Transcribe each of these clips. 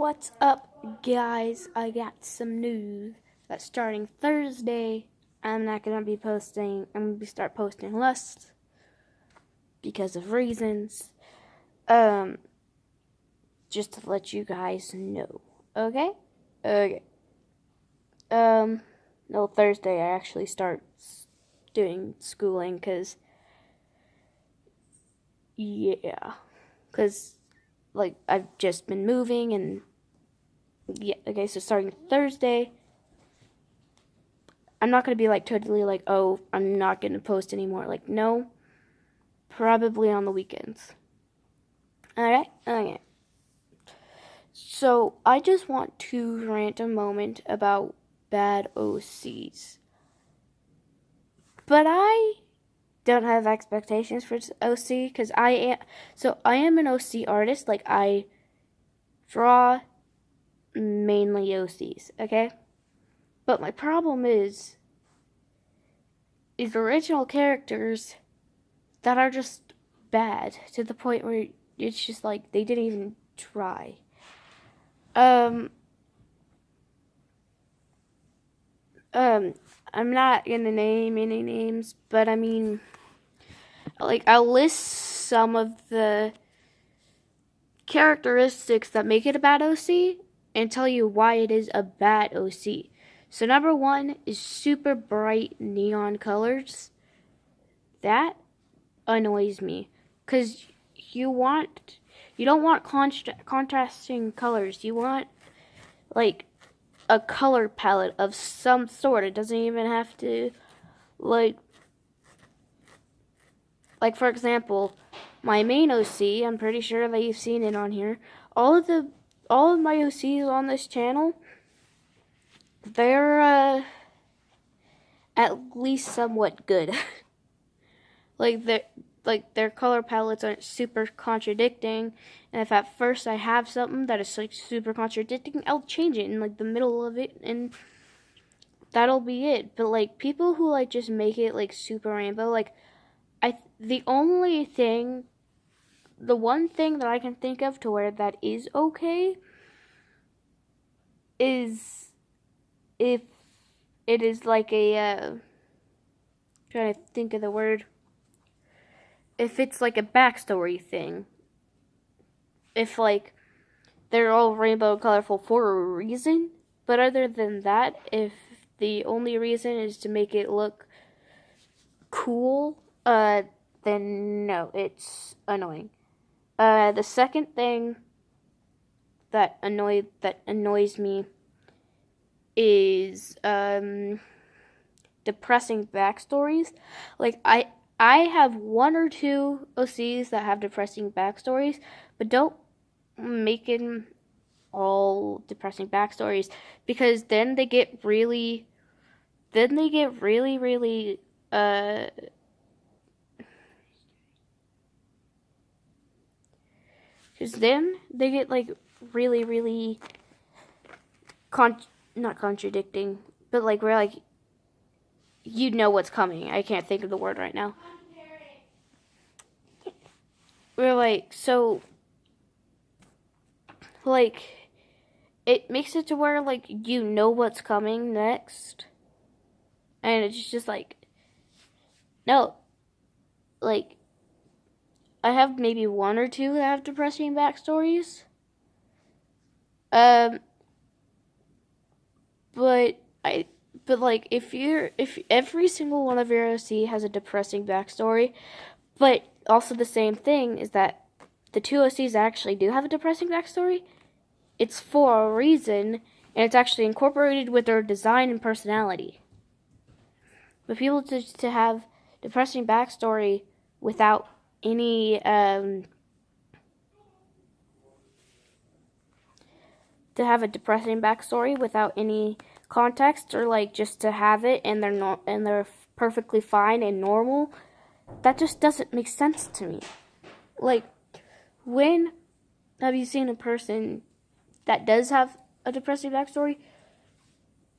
What's up, guys? I got some news that starting Thursday, I'm not gonna be posting. I'm gonna start posting less because of reasons. Just to let you guys know. Okay. No, Thursday I actually start doing schooling because like I've just been moving and okay, so starting Thursday, I'm not going to be like totally like, oh, I'm not going to post anymore. Like, no, probably on the weekends. Okay. So I just want to rant a moment about bad OCs. But I don't have expectations for OC because I am an OC artist. Like, I draw mainly OCs, okay? But my problem is original characters that are just bad to the point where it's just like they didn't even try. I'm not gonna name any names, but I mean, like, I'll list some of the characteristics that make it a bad OC and tell you why it is a bad OC. So number one is super bright neon colors. That annoys me because you don't want contrasting colors. You want like a color palette of some sort. It doesn't even have to like for example, my main OC, I'm pretty sure that you've seen it on here. All of my OCs on this channel, they're at least somewhat good. Their color palettes aren't super contradicting, and if at first I have something that is like super contradicting, I'll change it in like the middle of it, and that'll be it. But like people who like just make it like super rainbow, like the one thing that I can think of to where that is okay is if it is like a trying to think of the word. If it's like a backstory thing. If like they're all rainbow and colorful for a reason, but other than that, if the only reason is to make it look cool, then no, it's annoying. The second thing that annoys me is depressing backstories. Like I have one or two OCs that have depressing backstories, but don't make them all depressing backstories because then they get really because then they get like really not contradicting, but like we're like you know what's coming. I can't think of the word right now. We're like so like it makes it to where like you know what's coming next, and it's just like no, like I have maybe one or two that have depressing backstories. But like if every single one of your OC has a depressing backstory, but also the same thing is that the two OCs actually do have a depressing backstory, it's for a reason, and it's actually incorporated with their design and personality. But people to have depressing backstory without any to have a depressing backstory without any context, or like just to have it and they're perfectly fine and normal, that just doesn't make sense to me. Like, when have you seen a person that does have a depressing backstory?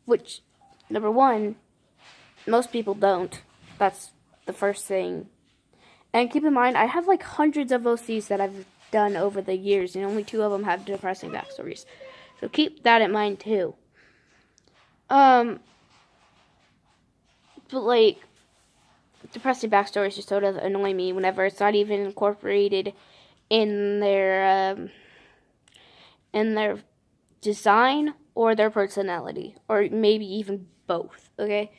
Which, number one, most people don't. That's the first thing. And keep in mind, I have like hundreds of OCs that I've done over the years, and only 2 of them have depressing backstories. So keep that in mind too. But like, depressing backstories just sort of annoy me whenever it's not even incorporated in their design or their personality, or maybe even both. Okay,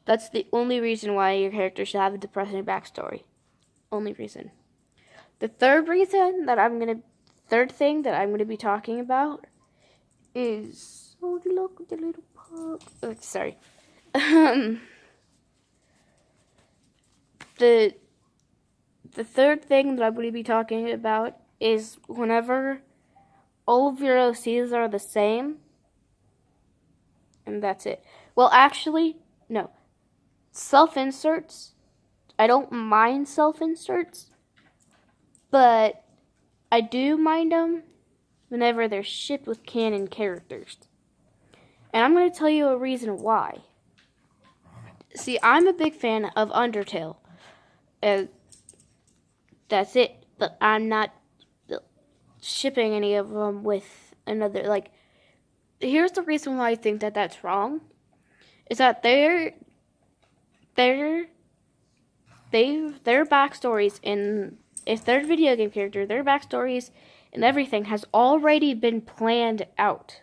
that's the only reason why your character should have a depressing backstory. Only reason. The third thing that I'm gonna be talking about is look the little pup. Oh, sorry. The third thing that I'm going to be talking about is whenever all of your OCs are the same, and that's it. Well, actually, no. Self-inserts, I don't mind self-inserts, but I do mind them whenever they're shipped with canon characters. And I'm going to tell you a reason why. See, I'm a big fan of Undertale. That's it. But I'm not shipping any of them with another. Like, here's the reason why I think that that's wrong. Is that their backstories in, if they're a video game character, their backstories and everything has already been planned out.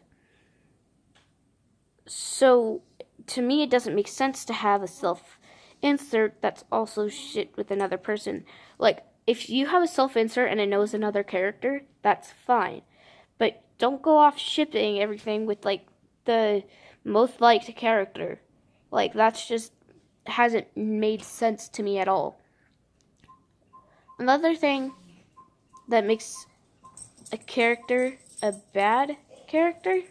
So to me, it doesn't make sense to have a self-insert that's also shit with another person. Like, if you have a self-insert and it knows another character, that's fine. But don't go off shipping everything with, like, the most liked character. Like, that's just hasn't made sense to me at all. Another thing that makes a character a bad character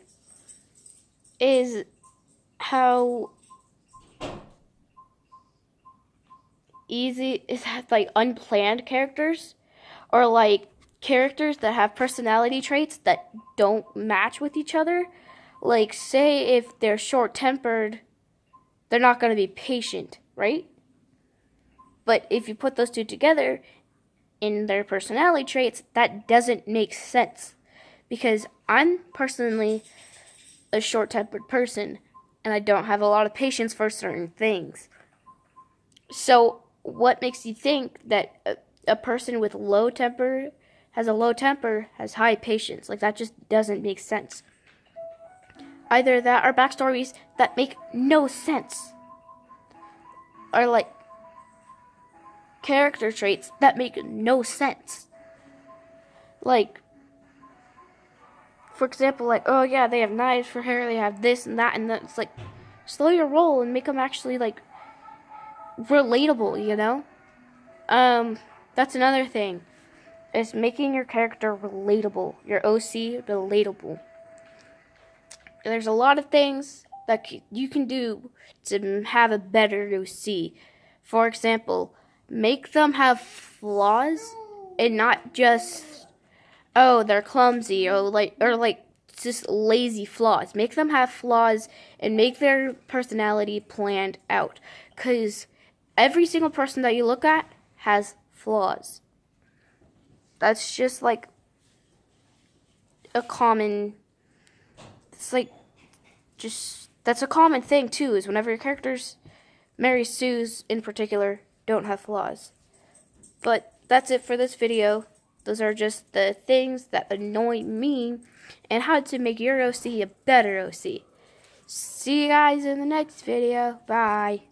is how easy is like unplanned characters, or like characters that have personality traits that don't match with each other. Like, say if they're short-tempered, they're not going to be patient, right? But if you put those two together in their personality traits, that doesn't make sense. Because I'm personally a short-tempered person, and I don't have a lot of patience for certain things. So what makes you think that a person with low temper has high patience? Like, that just doesn't make sense. Either that or backstories that make no sense. Or like character traits that make no sense. Like, for example, like, oh yeah, they have knives for hair, they have this and that, and then it's like, slow your roll and make them actually, like, relatable, you know? That's another thing, is making your character relatable, your OC relatable. There's a lot of things that you can do to have a better OC. For example, make them have flaws and not just, oh, they're clumsy, or like just lazy flaws. Make them have flaws and make their personality planned out. 'Cause every single person that you look at has flaws. That's just like a common, it's like, just, that's a common thing too, is whenever your characters, Mary Sue's in particular, don't have flaws. But that's it for this video. Those are just the things that annoy me and how to make your OC a better OC. See you guys in the next video. Bye.